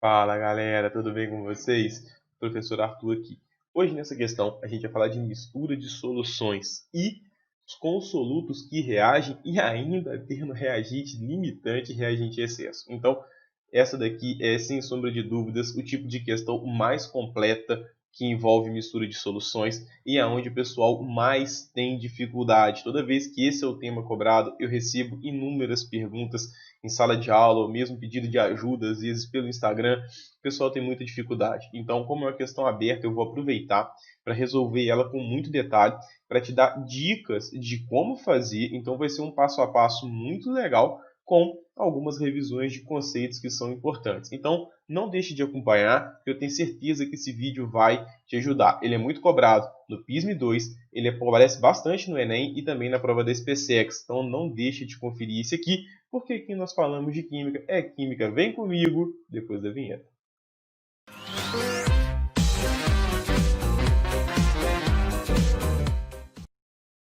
Fala galera, tudo bem com vocês? Professor Arthur aqui. Hoje nessa questão a gente vai falar de mistura de soluções e com solutos que reagem e ainda tendo reagente limitante e reagente excesso. Então, essa daqui é sem sombra de dúvidas o tipo de questão mais completa que envolve mistura de soluções e é onde o pessoal mais tem dificuldade. Toda vez que esse é o tema cobrado, eu recebo inúmeras perguntas em sala de aula, ou mesmo pedido de ajuda, às vezes pelo Instagram, o pessoal tem muita dificuldade. Então, como é uma questão aberta, eu vou aproveitar para resolver ela com muito detalhe, para te dar dicas de como fazer. Então, vai ser um passo a passo muito legal, com algumas revisões de conceitos que são importantes. Então, não deixe de acompanhar, eu tenho certeza que esse vídeo vai te ajudar. Ele é muito cobrado no PISM 2, ele aparece bastante no Enem e também na prova da SPSEX. Então, não deixe de conferir esse aqui, porque aqui nós falamos de química. É química, vem comigo, depois da vinheta.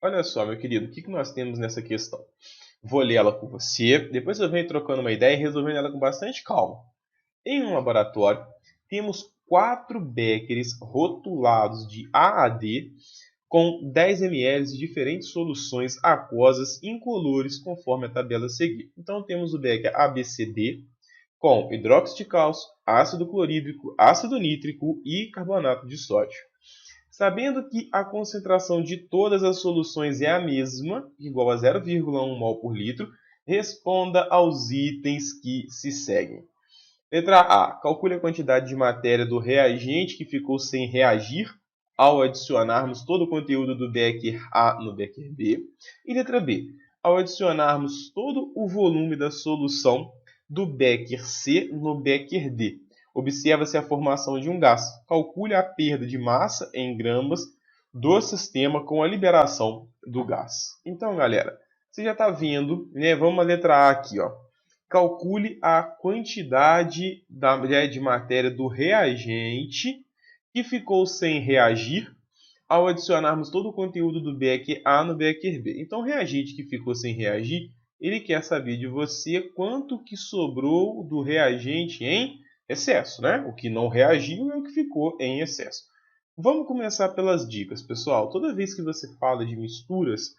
Olha só, meu querido, o que nós temos nessa questão? Vou ler ela com você, depois eu venho trocando uma ideia e resolvendo ela com bastante calma. Em um laboratório, temos 4 béqueres rotulados de A a D com 10 ml de diferentes soluções aquosas incolores conforme a tabela a seguir. Então temos o becker ABCD com hidróxido de cálcio, ácido clorídrico, ácido nítrico e carbonato de sódio. Sabendo que a concentração de todas as soluções é a mesma, igual a 0,1 mol por litro, responda aos itens que se seguem. Letra A. Calcule a quantidade de matéria do reagente que ficou sem reagir ao adicionarmos todo o conteúdo do becker A no becker B. E letra B. Ao adicionarmos todo o volume da solução do becker C no becker D. Observa-se a formação de um gás. Calcule a perda de massa em gramas do sistema com a liberação do gás. Então, galera, você já está vendo, né? Vamos à letra A aqui, ó. Calcule a quantidade de matéria do reagente que ficou sem reagir ao adicionarmos todo o conteúdo do becker A no becker B. Então, o reagente que ficou sem reagir, ele quer saber de você quanto que sobrou do reagente em excesso, né? O que não reagiu é o que ficou em excesso. Vamos começar pelas dicas, pessoal. Toda vez que você fala de misturas,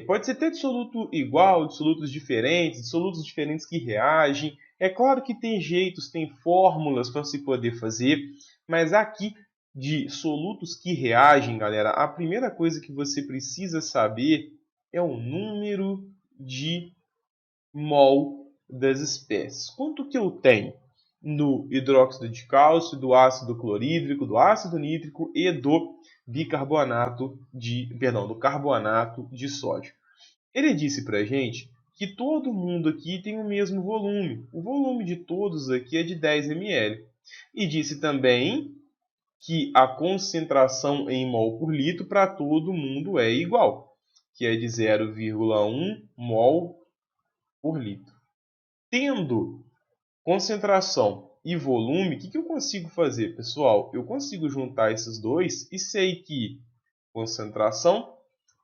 pode ser até de soluto igual, de solutos diferentes que reagem. É claro que tem jeitos, tem fórmulas para se poder fazer, mas aqui de solutos que reagem, galera, a primeira coisa que você precisa saber é o número de mol das espécies. Quanto que eu tenho no hidróxido de cálcio, do ácido clorídrico, do ácido nítrico e do do carbonato de sódio. Ele disse para a gente que todo mundo aqui tem o mesmo volume. O volume de todos aqui é de 10 ml. E disse também que a concentração em mol por litro para todo mundo é igual, que é de 0,1 mol por litro. Tendo concentração e volume, o que eu consigo fazer, pessoal? Eu consigo juntar esses dois e sei que concentração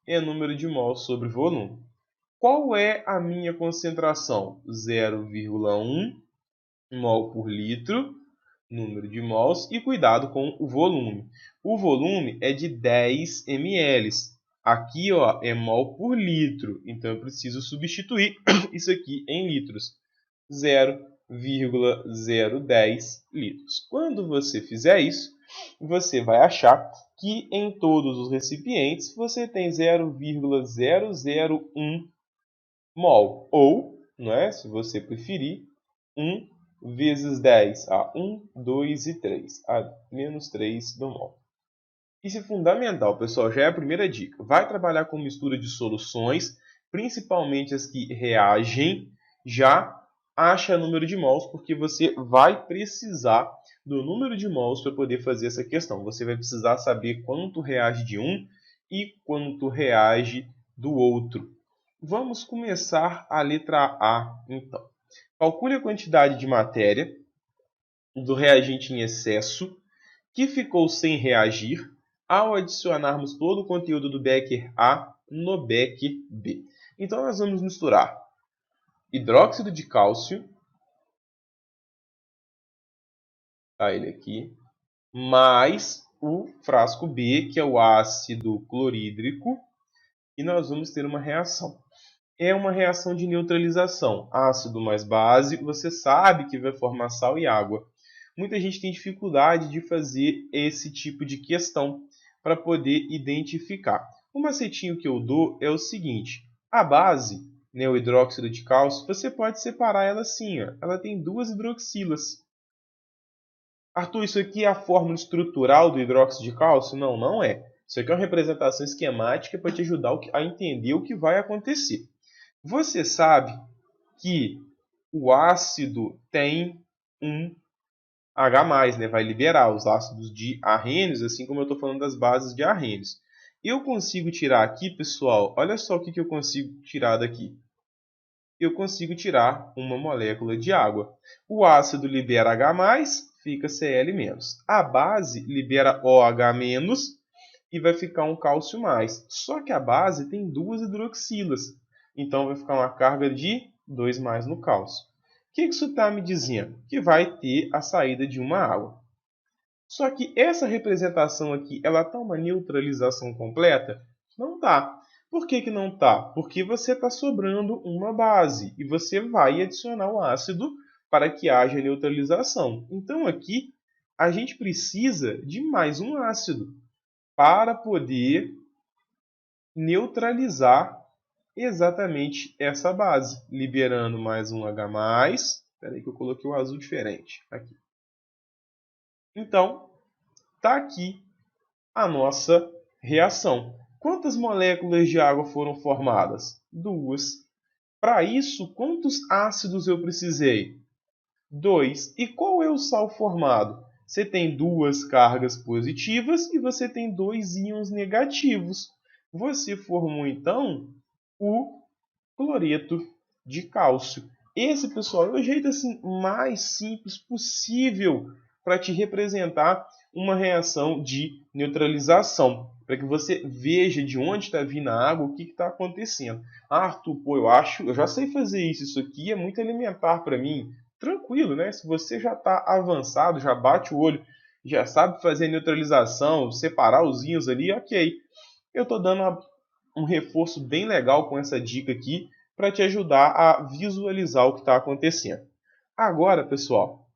é número de mols sobre volume. Qual é a minha concentração? 0,1 mol por litro, número de mols, e cuidado com o volume. O volume é de 10 ml. Aqui ó, é mol por litro, então eu preciso substituir isso aqui em litros. 0,010 litros. Quando você fizer isso, você vai achar que em todos os recipientes você tem 0,001 mol, ou, não é, se você preferir, 1 vezes 10 a 1, 2 e 3, a menos 3 do mol. Isso é fundamental, pessoal, já é a primeira dica. Vai trabalhar com mistura de soluções, principalmente as que reagem, já acha número de mols, porque você vai precisar do número de mols para poder fazer essa questão. Você vai precisar saber quanto reage de um e quanto reage do outro. Vamos começar a letra A, então. Calcule a quantidade de matéria do reagente em excesso que ficou sem reagir ao adicionarmos todo o conteúdo do becker A no becker B. Então, nós vamos misturar hidróxido de cálcio tá ele aqui, mais o frasco B, que é o ácido clorídrico, e nós vamos ter uma reação. É uma reação de neutralização. Ácido mais base, você sabe que vai formar sal e água. Muita gente tem dificuldade de fazer esse tipo de questão para poder identificar. O macetinho que eu dou é o seguinte: a base, né, o hidróxido de cálcio, você pode separar ela assim, ó. Ela tem duas hidroxilas. Arthur, isso aqui é a fórmula estrutural do hidróxido de cálcio? Não, não é. Isso aqui é uma representação esquemática para te ajudar a entender o que vai acontecer. Você sabe que o ácido tem um H+, né? Vai liberar os ácidos de arrênios, assim como eu estou falando das bases de arrênios. Eu consigo tirar aqui, pessoal, olha só o que eu consigo tirar daqui. Eu consigo tirar uma molécula de água. O ácido libera H+, fica Cl-. A base libera OH- e vai ficar um cálcio mais. Só que a base tem duas hidroxilas. Então vai ficar uma carga de 2+ no cálcio. O que isso está me dizendo? Que vai ter a saída de uma água. Só que essa representação aqui, ela está uma neutralização completa? Não está. Por que não está? Porque você está sobrando uma base e você vai adicionar o ácido para que haja neutralização. Então aqui a gente precisa de mais um ácido para poder neutralizar exatamente essa base, liberando mais um H+. Espera aí que eu coloquei o azul diferente aqui. Então, está aqui a nossa reação. Quantas moléculas de água foram formadas? 2. Para isso, quantos ácidos eu precisei? 2. E qual é o sal formado? Você tem duas cargas positivas e você tem dois íons negativos. Você formou, então, o cloreto de cálcio. Esse, pessoal, é o jeito assim, mais simples possível para te representar uma reação de neutralização, para que você veja de onde está vindo a água, o que está acontecendo. Ah, Arthur, pô, eu já sei fazer isso, isso aqui é muito elementar para mim. Tranquilo, né? Se você já está avançado, já bate o olho, já sabe fazer neutralização, separar os íons ali, ok. Eu estou dando um reforço bem legal com essa dica aqui para te ajudar a visualizar o que está acontecendo. Agora, pessoal,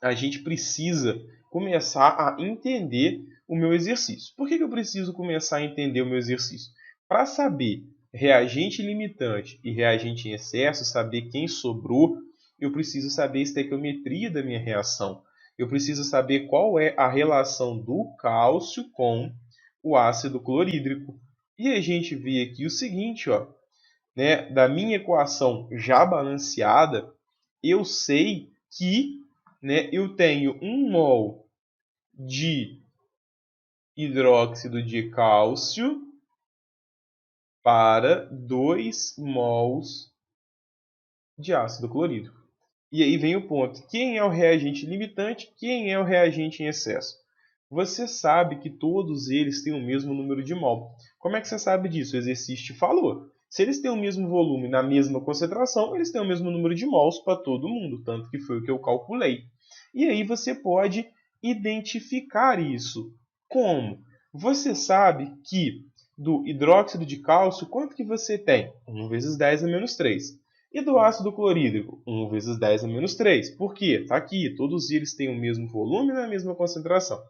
a gente precisa começar a entender o meu exercício. Por que eu preciso começar a entender o meu exercício? Para saber reagente limitante e reagente em excesso, saber quem sobrou, eu preciso saber a estequiometria da minha reação. Eu preciso saber qual é a relação do cálcio com o ácido clorídrico. E a gente vê aqui o seguinte, ó, né, da minha equação já balanceada, eu sei que, né, eu tenho 1 mol de hidróxido de cálcio para 2 mols de ácido clorídrico. E aí vem o ponto. Quem é o reagente limitante? Quem é o reagente em excesso? Você sabe que todos eles têm o mesmo número de mol. Como é que você sabe disso? O exercício te falou. Se eles têm o mesmo volume na mesma concentração, eles têm o mesmo número de mols para todo mundo, tanto que foi o que eu calculei. E aí você pode identificar isso. Como? Você sabe que do hidróxido de cálcio, quanto que você tem? 1 vezes 10 a menos 3. E do ácido clorídrico? 1 vezes 10 a menos 3. Por quê? Está aqui, todos eles têm o mesmo volume na mesma concentração.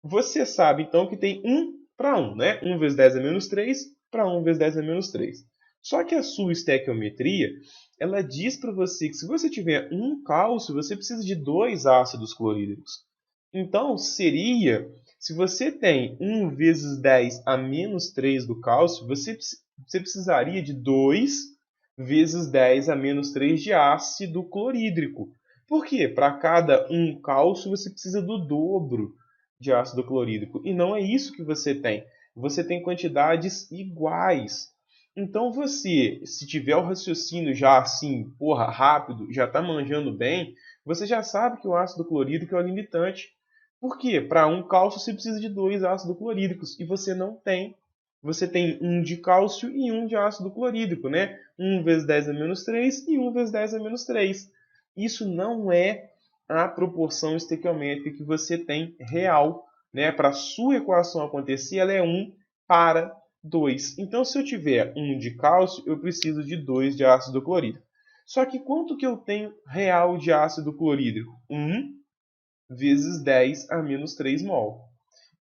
Você sabe, então, que tem 1 para 1, né? 1 vezes 10 a menos 3 para 1 vezes 10 a menos 3. Só que a sua estequiometria, ela diz para você que se você tiver um cálcio, você precisa de 2 ácidos clorídricos. Então, seria, se você tem 1 vezes 10 a menos 3 do cálcio, você precisaria de 2 vezes 10 a menos 3 de ácido clorídrico. Por quê? Para cada um cálcio, você precisa do dobro de ácido clorídrico. E não é isso que você tem. Você tem quantidades iguais. Então você, se tiver o raciocínio já assim, porra, rápido, já está manjando bem, você já sabe que o ácido clorídrico é o limitante. Por quê? Para um cálcio você precisa de 2 ácidos clorídricos e você não tem. Você tem 1 de cálcio e 1 de ácido clorídrico, né? 1 vezes 10 a menos 3 e 1 vezes 10 a menos 3. Isso não é a proporção estequiométrica que você tem real, né? Para a sua equação acontecer, ela é 1 para 2. Então, se eu tiver 1 de cálcio, eu preciso de 2 de ácido clorídrico. Só que quanto que eu tenho real de ácido clorídrico? 1 vezes 10 a menos 3 mol.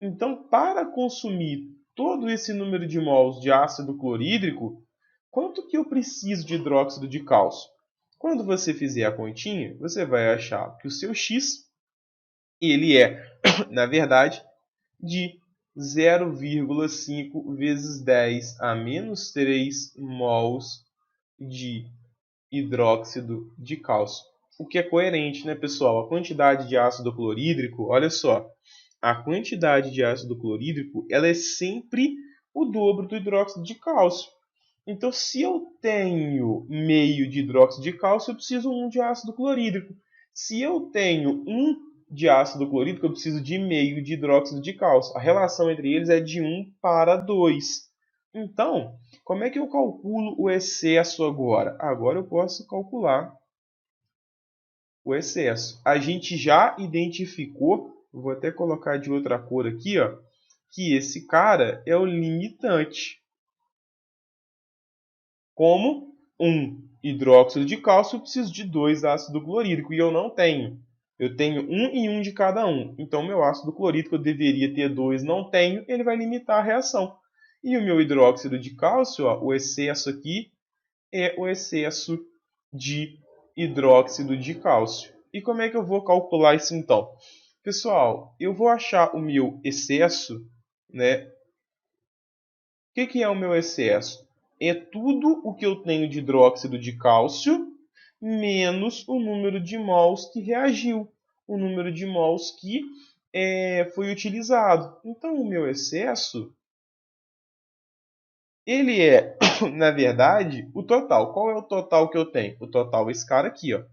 Então, para consumir todo esse número de mols de ácido clorídrico, quanto que eu preciso de hidróxido de cálcio? Quando você fizer a continha, você vai achar que o seu X ele é, na verdade, de 0,5 vezes 10 a menos 3 mols de hidróxido de cálcio. O que é coerente, né, pessoal? A quantidade de ácido clorídrico, olha só, a quantidade de ácido clorídrico ela é sempre o dobro do hidróxido de cálcio. Então, se eu tenho meio de hidróxido de cálcio, eu preciso 1 de ácido clorídrico. Se eu tenho 1 de ácido clorídrico, eu preciso de meio de hidróxido de cálcio. A relação entre eles é de 1 para 2. Então, como é que eu calculo o excesso agora? Agora eu posso calcular o excesso. A gente já identificou, vou até colocar de outra cor aqui, ó, que esse cara é o limitante. Como 1 hidróxido de cálcio, eu preciso de 2 ácido clorídrico, e eu não tenho. Eu tenho 1 e 1 de cada um. Então, meu ácido clorídrico eu deveria ter 2, não tenho, ele vai limitar a reação. E o meu hidróxido de cálcio, ó, o excesso aqui, é o excesso de hidróxido de cálcio. E como é que eu vou calcular isso então? Pessoal, eu vou achar o meu excesso, né? O que é o meu excesso? É tudo o que eu tenho de hidróxido de cálcio menos o número de mols que reagiu, o número de mols que foi utilizado. Então, o meu excesso ele é, na verdade, o total. Qual é o total que eu tenho? O total é esse cara aqui, ó.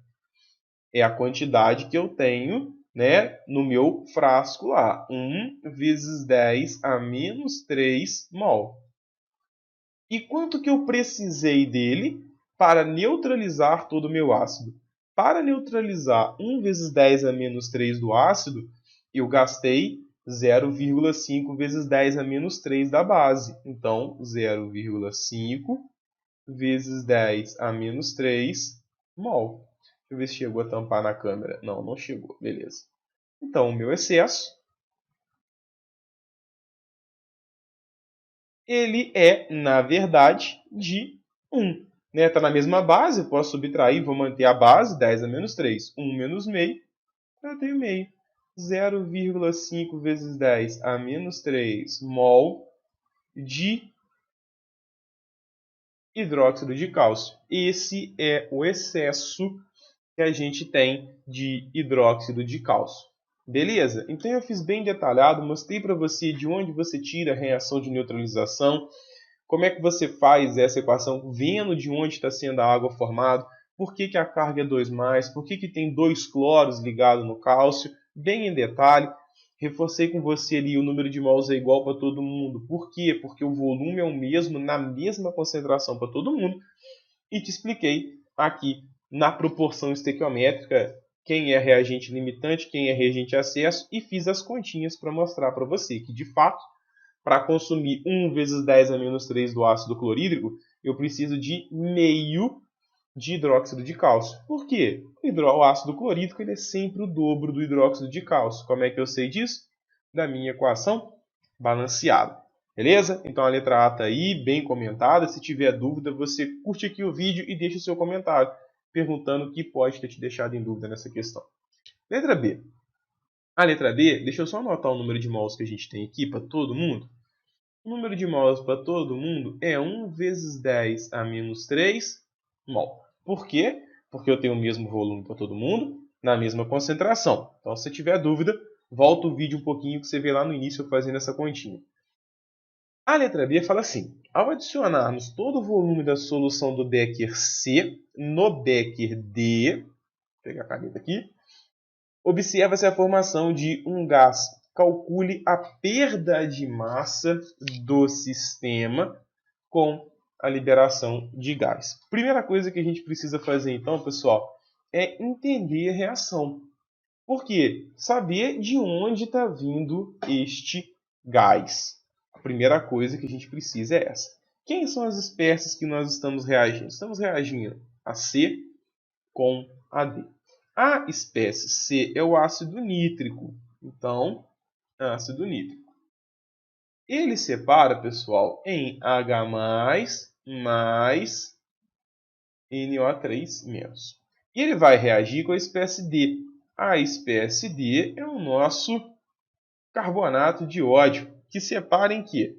É a quantidade que eu tenho, né, no meu frasco lá. 1 vezes 10 a menos 3 mol. E quanto que eu precisei dele para neutralizar todo o meu ácido? Para neutralizar 1 vezes 10 a menos 3 do ácido, eu gastei 0,5 vezes 10 a menos 3 da base. Então, 0,5 vezes 10 a menos 3 mol. Deixa eu ver se chegou a tampar na câmera. Não, não chegou. Beleza. Então, o meu excesso ele é, na verdade, de 1. Está na mesma base, eu posso subtrair, vou manter a base, 10 a menos 3. 1 menos meio, eu tenho meio. 0,5 vezes 10 a menos 3 mol de hidróxido de cálcio. Esse é o excesso que a gente tem de hidróxido de cálcio. Beleza? Então eu fiz bem detalhado, mostrei para você de onde você tira a reação de neutralização, como é que você faz essa equação vendo de onde está sendo a água formada, por que, que a carga é 2+, por que, que tem 2 cloros ligados no cálcio, bem em detalhe. Reforcei com você ali o número de mols é igual para todo mundo. Por quê? Porque o volume é o mesmo, na mesma concentração para todo mundo. E te expliquei aqui na proporção estequiométrica quem é reagente limitante, quem é reagente de acesso, e fiz as continhas para mostrar para você que, de fato, para consumir 1 vezes 10 a menos 3 do ácido clorídrico, eu preciso de meio de hidróxido de cálcio. Por quê? O ácido clorídrico ele é sempre o dobro do hidróxido de cálcio. Como é que eu sei disso? Da minha equação balanceada. Beleza? Então a letra A está aí, bem comentada. Se tiver dúvida, você curte aqui o vídeo e deixa o seu comentário, perguntando o que pode ter te deixado em dúvida nessa questão. Letra B. A letra B, deixa eu só anotar o número de mols que a gente tem aqui para todo mundo. O número de mols para todo mundo é 1 vezes 10 a menos 3 mol. Por quê? Porque eu tenho o mesmo volume para todo mundo, na mesma concentração. Então, se tiver dúvida, volta o vídeo um pouquinho que você vê lá no início eu fazendo essa continha. A letra B fala assim: ao adicionarmos todo o volume da solução do Becker C no Becker D, vou pegar a caneta aqui, observa-se a formação de um gás. Calcule a perda de massa do sistema com a liberação de gás. Primeira coisa que a gente precisa fazer então, pessoal, é entender a reação. Por quê? Saber de onde está vindo este gás. A primeira coisa que a gente precisa é essa. Quem são as espécies que nós estamos reagindo? Estamos reagindo a C com a D. A espécie C é o ácido nítrico. Então, ácido nítrico. Ele separa, pessoal, em H+, mais NO3-. E ele vai reagir com a espécie D. A espécie D é o nosso carbonato de ódio, que separa em quê?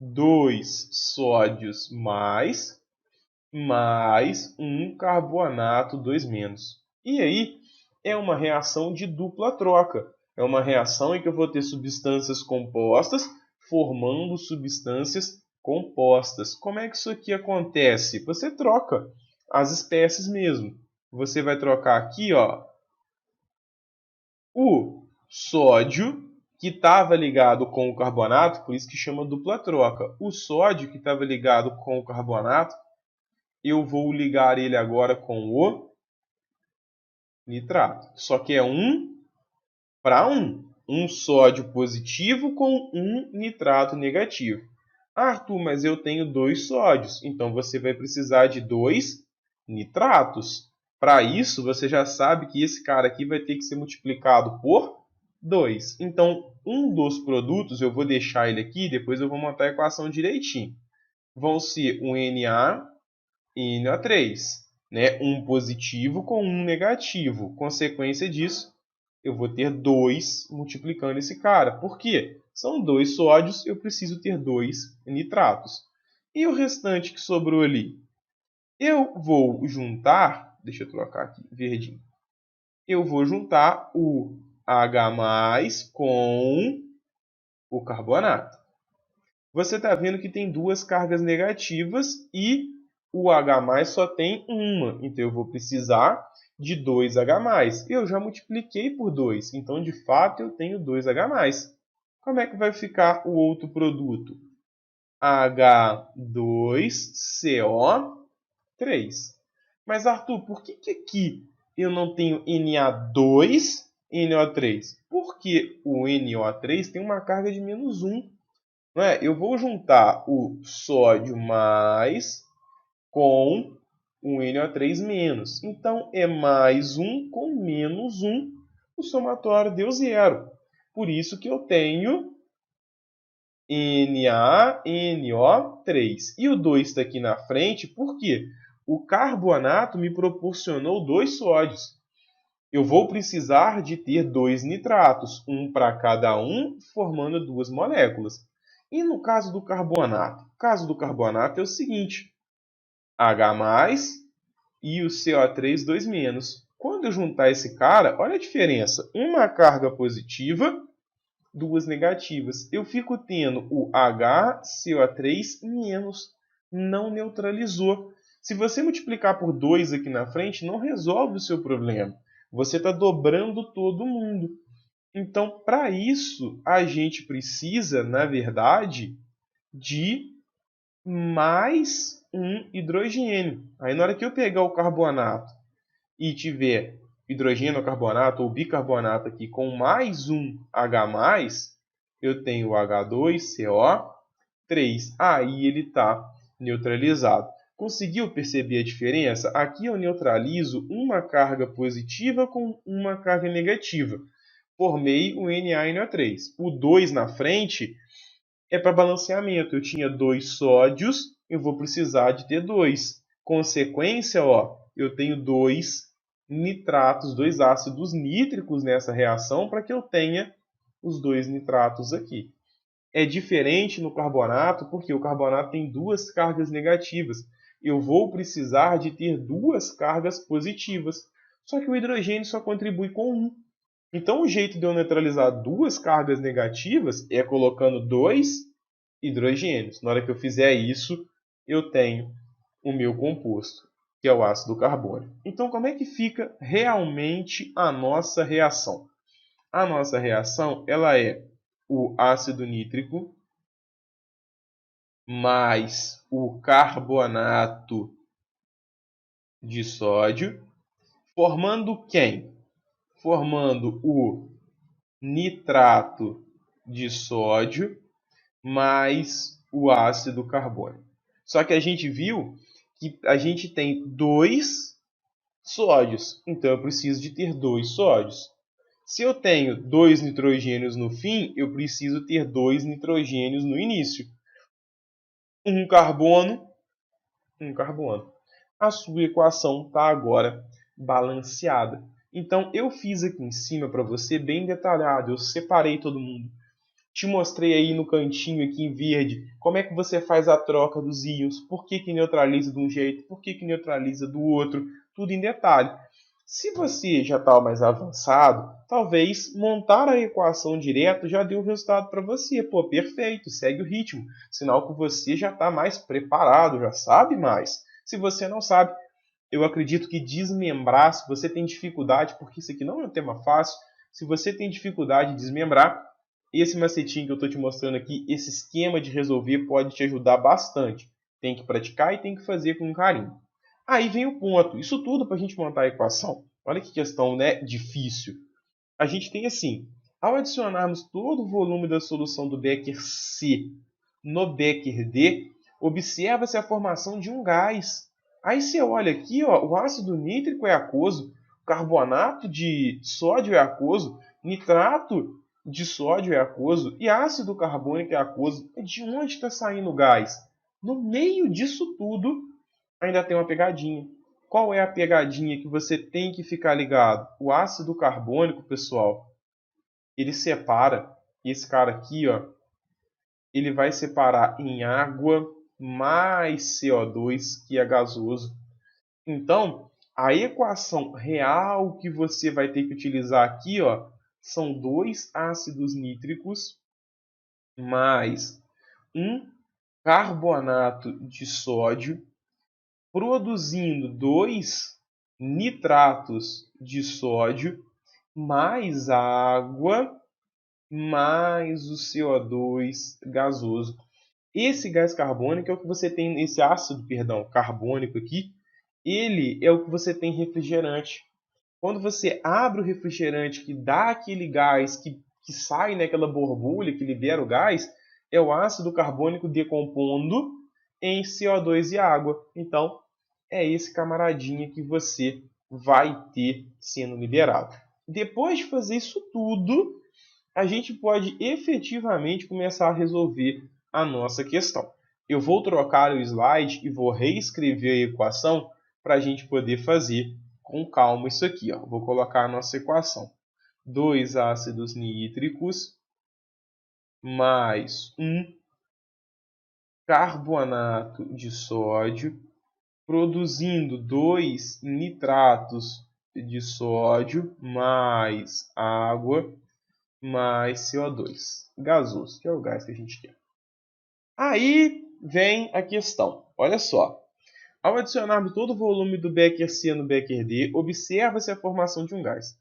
2 sódios mais um carbonato 2-. E aí é uma reação de dupla troca. É uma reação em que eu vou ter substâncias compostas formando substâncias compostas. Como é que isso aqui acontece? Você troca as espécies mesmo. Você vai trocar aqui, ó, o sódio que estava ligado com o carbonato, por isso que chama dupla troca. O sódio que estava ligado com o carbonato, eu vou ligar ele agora com o nitrato. Só que é 1 para 1. Um sódio positivo com um nitrato negativo. Arthur, mas eu tenho 2 sódios. Então você vai precisar de 2 nitratos. Para isso, você já sabe que esse cara aqui vai ter que ser multiplicado por 2. Então, um dos produtos, eu vou deixar ele aqui, depois eu vou montar a equação direitinho. Vão ser um Na e NO3. Né? Um positivo com um negativo. Consequência disso, eu vou ter 2 multiplicando esse cara. Por quê? São 2 sódios, eu preciso ter 2 nitratos. E o restante que sobrou ali? Eu vou juntar, deixa eu trocar aqui, verdinho. Eu vou juntar o H+ com o carbonato. Você está vendo que tem 2 cargas negativas e o H+ só tem uma. Então eu vou precisar de 2H+. Eu já multipliquei por 2, então de fato eu tenho 2H+. Como é que vai ficar o outro produto? H2CO3. Mas Arthur, por que aqui eu não tenho Na2 e NO3? Porque o NO3 tem uma carga de -1. Não é? Eu vou juntar o sódio mais com um NO3-. Então, é mais 1 com -1. O somatório deu 0. Por isso que eu tenho NaNO3. E o 2 está aqui na frente, por quê? O carbonato me proporcionou 2 sódios. Eu vou precisar de ter 2 nitratos, um para cada um, formando 2 moléculas. E no caso do carbonato? O caso do carbonato é o seguinte: H+ e o CO3 2-. Quando eu juntar esse cara, olha a diferença. Uma carga positiva, 2 negativas. Eu fico tendo o HCO3-, não neutralizou. Se você multiplicar por 2 aqui na frente, não resolve o seu problema. Você está dobrando todo mundo. Então, para isso, a gente precisa, na verdade, de mais um hidrogênio. Aí, na hora que eu pegar o carbonato e tiver hidrogênio ou carbonato ou bicarbonato aqui com mais um H+, eu tenho o H2CO3. Aí ele está neutralizado. Conseguiu perceber a diferença? Aqui eu neutralizo uma carga positiva com uma carga negativa. Formei o NaNO3. O 2 na frente é para balanceamento. Eu tinha 2 sódios, eu vou precisar de ter 2. Consequência, ó, eu tenho 2 nitratos, 2 ácidos nítricos nessa reação para que eu tenha os 2 nitratos aqui. É diferente no carbonato, porque o carbonato tem 2 cargas negativas. Eu vou precisar de ter 2 cargas positivas. Só que o hidrogênio só contribui com 1. Então, o jeito de eu neutralizar 2 cargas negativas é colocando 2 hidrogênios. Na hora que eu fizer isso, eu tenho o meu composto, que é o ácido carbônico. Então, como é que fica realmente a nossa reação? A nossa reação ela é o ácido nítrico mais o carbonato de sódio, formando quem? formando o nitrato de sódio mais o ácido carbônico. Só que a gente viu que a gente tem 2 sódios, então eu preciso de ter 2 sódios. Se eu tenho 2 nitrogênios no fim, eu preciso ter 2 nitrogênios no início. Um carbono, um carbono. A sua equação está agora balanceada. Então eu fiz aqui em cima para você bem detalhado, eu separei todo mundo. Te mostrei aí no cantinho aqui em verde como é que você faz a troca dos íons, por que neutraliza de um jeito, por que neutraliza do outro, tudo em detalhe. Se você já está mais avançado, talvez montar a equação direto já dê o resultado para você. Pô, perfeito, segue o ritmo. Sinal que você já está mais preparado, já sabe mais. Se você não sabe, eu acredito que desmembrar, se você tem dificuldade, porque isso aqui não é um tema fácil, se você tem dificuldade de desmembrar, esse macetinho que eu estou te mostrando aqui, esse esquema de resolver pode te ajudar bastante. Tem que praticar e tem que fazer com carinho. Aí vem o ponto. Isso tudo para a gente montar a equação. Olha que questão, né? Difícil. A gente tem assim, ao adicionarmos todo o volume da solução do Becker C no Becker D, observa-se a formação de um gás. Aí você olha aqui, ó, o ácido nítrico é aquoso, o carbonato de sódio é aquoso, nitrato de sódio é aquoso e ácido carbônico é aquoso. De onde está saindo o gás? No meio disso tudo, ainda tem uma pegadinha. Qual é a pegadinha que você tem que ficar ligado? O ácido carbônico, pessoal, ele separa, esse cara aqui, ó, ele vai separar em água mais CO2, que é gasoso. Então, a equação real que você vai ter que utilizar aqui, ó, são 2 ácidos nítricos mais um carbonato de sódio, produzindo 2 nitratos de sódio, mais água, mais o CO2 gasoso. Esse gás carbônico é o que você tem, esse ácido, perdão, carbônico aqui, ele é o que você tem em refrigerante. Quando você abre o refrigerante que dá aquele gás que sai naquela borbulha, que libera o gás, é o ácido carbônico decompondo em CO2 e água. Então, é esse camaradinha que você vai ter sendo liberado. Depois de fazer isso tudo, a gente pode efetivamente começar a resolver a nossa questão. Eu vou trocar o slide e vou reescrever a equação para a gente poder fazer com calma isso aqui. Ó. Vou colocar a nossa equação. 2 ácidos nítricos mais um carbonato de sódio, produzindo 2 nitratos de sódio mais água mais CO2 gasoso, que é o gás que a gente quer. Aí vem a questão. Olha só. Ao adicionarmos todo o volume do Becker C no Becker D, observa-se a formação de um gás.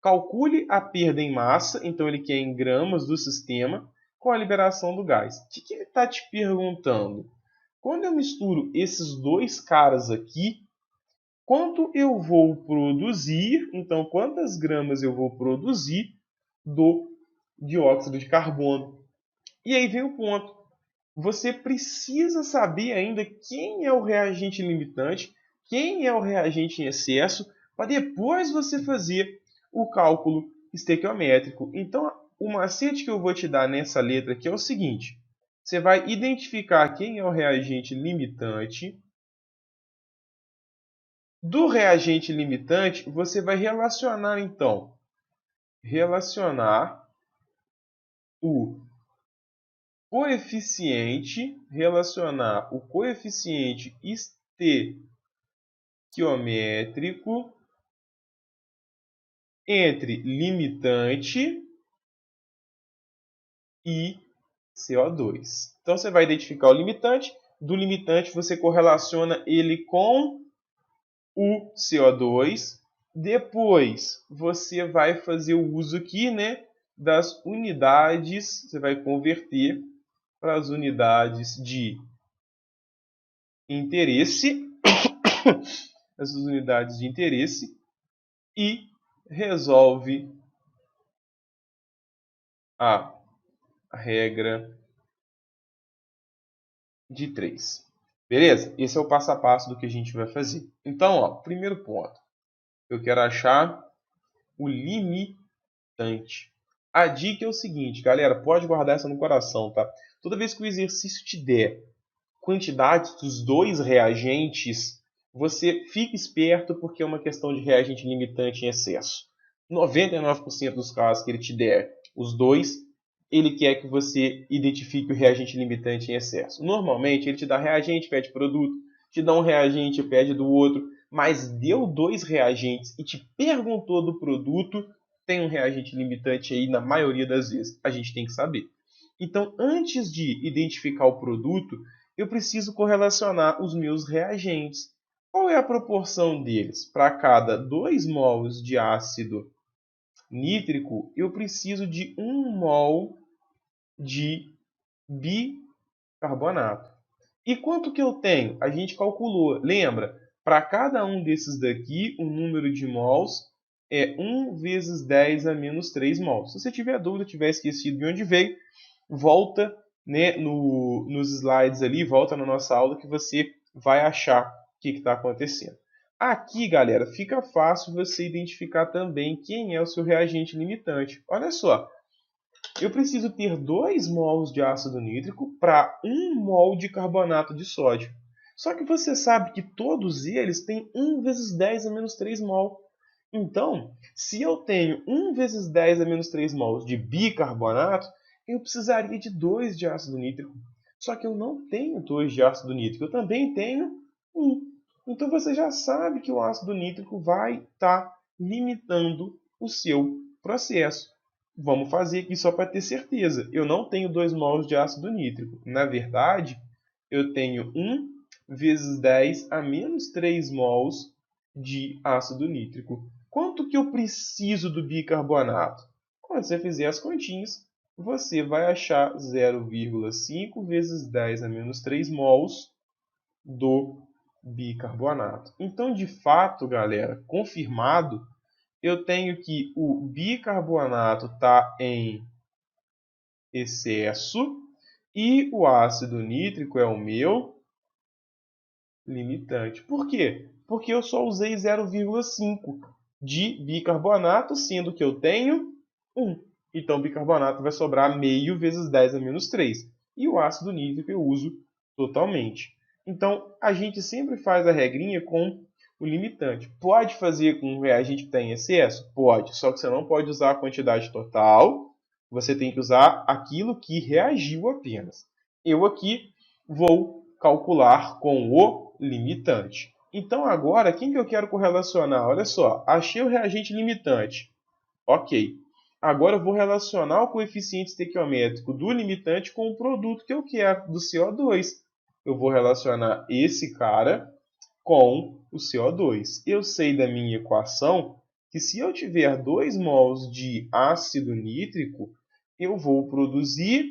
Calcule a perda em massa, então ele quer em gramas do sistema, com a liberação do gás. O que ele está te perguntando? Quando eu misturo esses dois caras aqui, quanto eu vou produzir, então quantas gramas eu vou produzir do dióxido de carbono? E aí vem o ponto. Você precisa saber ainda quem é o reagente limitante, quem é o reagente em excesso, para depois você fazer o cálculo estequiométrico. Então, o macete que eu vou te dar nessa letra aqui é o seguinte. Você vai identificar quem é o reagente limitante. Do reagente limitante, você vai relacionar, então, o coeficiente, relacionar o coeficiente estequiométrico entre limitante e CO2. Então você vai identificar o limitante, do limitante você correlaciona ele com o CO2, depois você vai fazer o uso aqui, né, das unidades, você vai converter para as unidades de interesse, essas unidades de interesse, e resolve a regra de 3. Beleza? Esse é o passo a passo do que a gente vai fazer. Então, ó, primeiro ponto. Eu quero achar o limitante. A dica é o seguinte, galera, pode guardar essa no coração, tá? Toda vez que o exercício te der quantidade dos dois reagentes, você fica esperto porque é uma questão de reagente limitante em excesso. 99% dos casos que ele te der os dois, ele quer que você identifique o reagente limitante em excesso. Normalmente ele te dá reagente, pede produto, te dá um reagente, pede do outro, mas deu dois reagentes e te perguntou do produto, tem um reagente limitante aí na maioria das vezes. A gente tem que saber. Então, antes de identificar o produto, eu preciso correlacionar os meus reagentes. Qual é a proporção deles? Para cada 2 mols de ácido nítrico, eu preciso de 1 mol de bicarbonato. E quanto que eu tenho? A gente calculou. Lembra? Para cada um desses daqui, o número de mols é 1 vezes 10 a menos 3 mols. Se você tiver dúvida, tiver esquecido de onde veio, volta, né, nos slides ali, volta na nossa aula que você vai achar o que está acontecendo. Aqui, galera, fica fácil você identificar também quem é o seu reagente limitante. Olha só, eu preciso ter 2 mols de ácido nítrico para 1 mol de carbonato de sódio. Só que você sabe que todos eles têm 1 vezes 10 a menos 3 mol. Então, se eu tenho 1 vezes 10 a menos 3 mols de bicarbonato, eu precisaria de 2 de ácido nítrico. Só que eu não tenho 2 de ácido nítrico, eu também tenho 1. Então você já sabe que o ácido nítrico vai estar limitando o seu processo. Vamos fazer aqui só para ter certeza. Eu não tenho 2 mols de ácido nítrico. Na verdade, eu tenho 1 vezes 10 a menos 3 mols de ácido nítrico. Quanto que eu preciso do bicarbonato? Quando você fizer as continhas, você vai achar 0,5 vezes 10 a menos 3 mols do bicarbonato. Então, de fato, galera, confirmado, eu tenho que o bicarbonato está em excesso e o ácido nítrico é o meu limitante. Por quê? Porque eu só usei 0,5 de bicarbonato, sendo que eu tenho 1. Então, o bicarbonato vai sobrar meio vezes 10 a menos 3. E o ácido nítrico eu uso totalmente. Então, a gente sempre faz a regrinha com o limitante. Pode fazer com um reagente que está em excesso? Pode, só que você não pode usar a quantidade total. Você tem que usar aquilo que reagiu apenas. Eu aqui vou calcular com o limitante. Então agora, quem que eu quero correlacionar? Olha só, achei o reagente limitante. Ok. Agora eu vou relacionar o coeficiente estequiométrico do limitante com o produto que eu quero, do CO2. Eu vou relacionar esse cara com o CO2. Eu sei da minha equação que se eu tiver 2 mols de ácido nítrico, eu vou produzir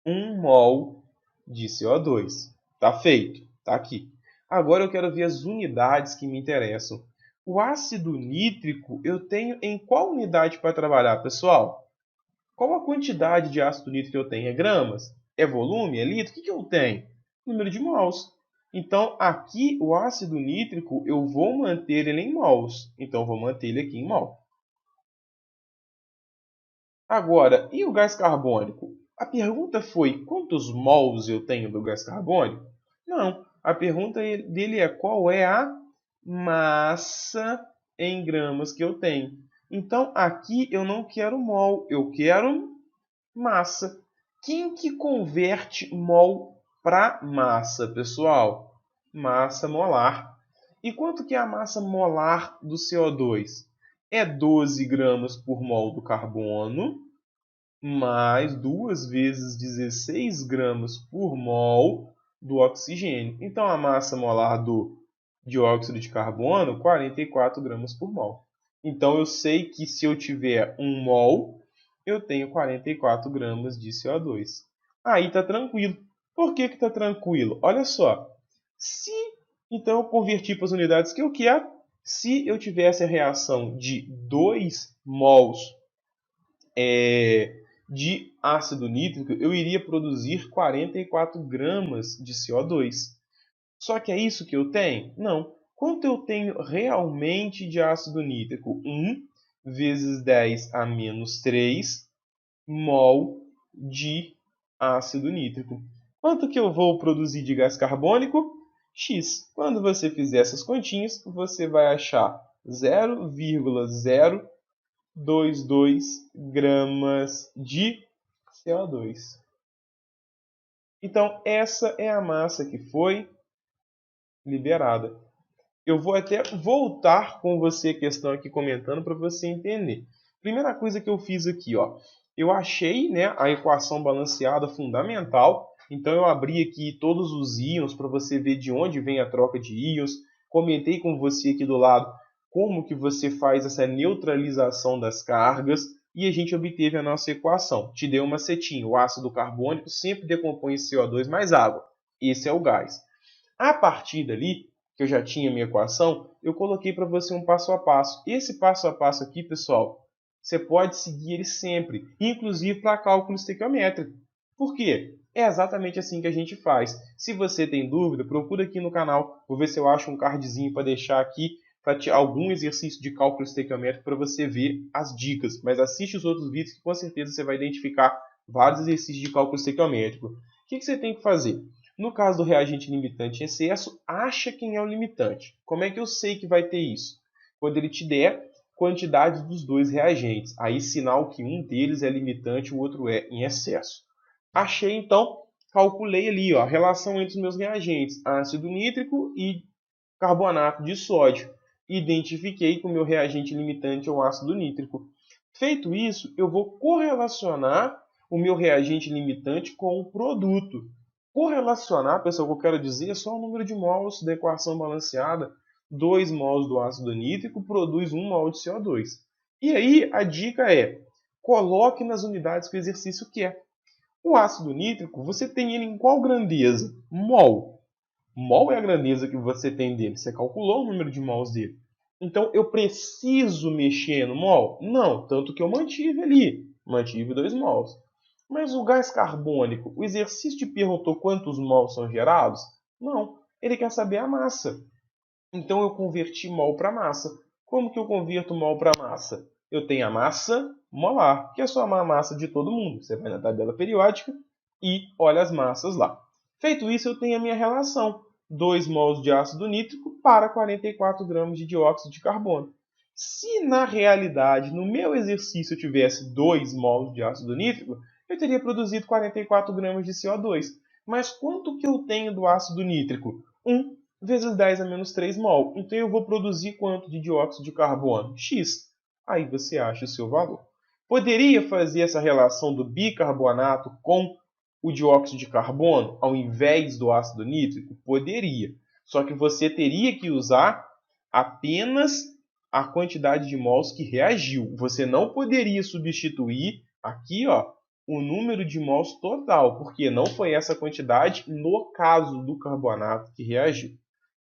1 mol de CO2. Tá feito, tá aqui. Agora eu quero ver as unidades que me interessam. O ácido nítrico eu tenho em qual unidade para trabalhar, pessoal? Qual a quantidade de ácido nítrico eu tenho? É gramas? É volume? É litro? O que eu tenho? Número de mols. Então, aqui o ácido nítrico eu vou manter ele em mols. Então, eu vou manter ele aqui em mol. Agora, e o gás carbônico? A pergunta foi quantos mols eu tenho do gás carbônico? Não. A pergunta dele é qual é a massa em gramas que eu tenho. Então, aqui eu não quero mol, eu quero massa. Quem que converte mol para massa, pessoal? Massa molar. E quanto que é a massa molar do CO2? É 12 gramas por mol do carbono, mais 2 vezes 16 gramas por mol do oxigênio. Então, a massa molar do dióxido de carbono, 44 gramas por mol. Então, eu sei que se eu tiver 1 mol, eu tenho 44 gramas de CO2. Aí está tranquilo. Por que está tranquilo? Olha só. Se então eu convertir para as unidades que eu quero, Se eu tivesse a reação de 2 mols de ácido nítrico, eu iria produzir 44 gramas de CO2. Só que é isso que eu tenho? Não. Quanto eu tenho realmente de ácido nítrico? 1 vezes 10 a menos 3 mol de ácido nítrico. Quanto que eu vou produzir de gás carbônico? X. Quando você fizer essas continhas, você vai achar 0,022 gramas de CO2. Então, essa é a massa que foi liberada. Eu vou até voltar com você a questão aqui comentando para você entender. Primeira coisa que eu fiz aqui, ó, eu achei, né, a equação balanceada fundamental. Então eu abri aqui todos os íons para você ver de onde vem a troca de íons. Comentei com você aqui do lado como que você faz essa neutralização das cargas e a gente obteve a nossa equação. Te deu uma setinha. O ácido carbônico sempre decompõe CO2 mais água. Esse é o gás. A partir dali, que eu já tinha minha equação, eu coloquei para você um passo a passo. Esse passo a passo aqui, pessoal, você pode seguir ele sempre, inclusive para cálculo estequiométrico. Por quê? É exatamente assim que a gente faz. Se você tem dúvida, procura aqui no canal. Vou ver se eu acho um cardzinho para deixar aqui para algum exercício de cálculo estequiométrico para você ver as dicas. Mas assiste os outros vídeos que com certeza você vai identificar vários exercícios de cálculo estequiométrico. O que você tem que fazer? No caso do reagente limitante em excesso, acha quem é o limitante. Como é que eu sei que vai ter isso? Quando ele te der quantidade dos dois reagentes. Aí sinal que um deles é limitante e o outro é em excesso. Achei então, calculei ali ó, a relação entre os meus reagentes, ácido nítrico e carbonato de sódio. Identifiquei que o meu reagente limitante é o ácido nítrico. Feito isso, eu vou correlacionar o meu reagente limitante com o produto. Correlacionar, pessoal, o que eu quero dizer é só o número de mols da equação balanceada. 2 mols do ácido nítrico produz 1 mol de CO2. E aí a dica é, coloque nas unidades que o exercício quer. O ácido nítrico, você tem ele em qual grandeza? Mol. Mol é a grandeza que você tem dele. Você calculou o número de mols dele. Então, eu preciso mexer no mol? Não, tanto que eu mantive ali. Mantive 2 mols. Mas o gás carbônico, o exercício te perguntou quantos mols são gerados? Não, ele quer saber a massa. Então, eu converti mol para massa. Como que eu converto mol para massa? Eu tenho a massa molar, que é só a massa de todo mundo. Você vai na tabela periódica e olha as massas lá. Feito isso, eu tenho a minha relação. 2 mols de ácido nítrico para 44 gramas de dióxido de carbono. Se na realidade, no meu exercício, eu tivesse 2 mols de ácido nítrico, eu teria produzido 44 gramas de CO2. Mas quanto que eu tenho do ácido nítrico? 1 vezes 10 a menos 3 mol. Então eu vou produzir quanto de dióxido de carbono? X. Aí você acha o seu valor. Poderia fazer essa relação do bicarbonato com o dióxido de carbono ao invés do ácido nítrico? Poderia. Só que você teria que usar apenas a quantidade de mols que reagiu. Você não poderia substituir aqui, ó, o número de mols total, porque não foi essa quantidade no caso do carbonato que reagiu.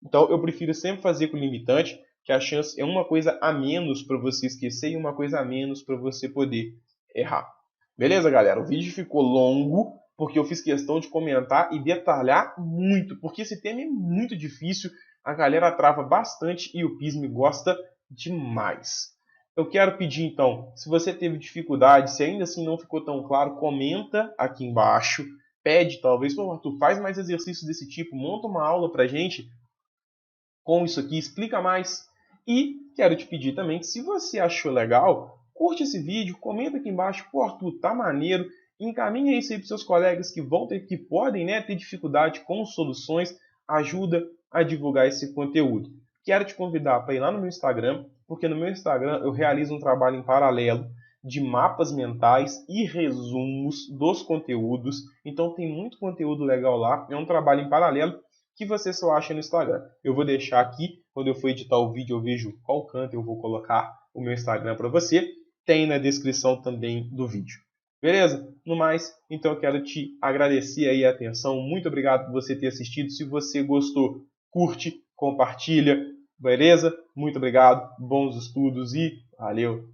Então eu prefiro sempre fazer com o limitante, que a chance é uma coisa a menos para você esquecer e uma coisa a menos para você poder errar. Beleza, galera? O vídeo ficou longo, porque eu fiz questão de comentar e detalhar muito, porque esse tema é muito difícil, a galera trava bastante e o PISM gosta demais. Eu quero pedir então, se você teve dificuldade, se ainda assim não ficou tão claro, comenta aqui embaixo, pede talvez, pô, Arthur, faz mais exercícios desse tipo, monta uma aula pra gente com isso aqui, explica mais. E quero te pedir também que se você achou legal, curte esse vídeo, comenta aqui embaixo, pô, Arthur, tá maneiro, encaminha isso aí para seus colegas que vão ter, que podem, né, ter dificuldade com soluções, ajuda a divulgar esse conteúdo. Quero te convidar para ir lá no meu Instagram, porque no meu Instagram eu realizo um trabalho em paralelo de mapas mentais e resumos dos conteúdos. Então tem muito conteúdo legal lá, é um trabalho em paralelo que você só acha no Instagram. Eu vou deixar aqui, quando eu for editar o vídeo, eu vejo qual canto eu vou colocar o meu Instagram para você. Tem na descrição também do vídeo. Beleza? No mais, então eu quero te agradecer aí a atenção. Muito obrigado por você ter assistido. Se você gostou, curte, compartilha. Beleza? Muito obrigado, bons estudos e valeu!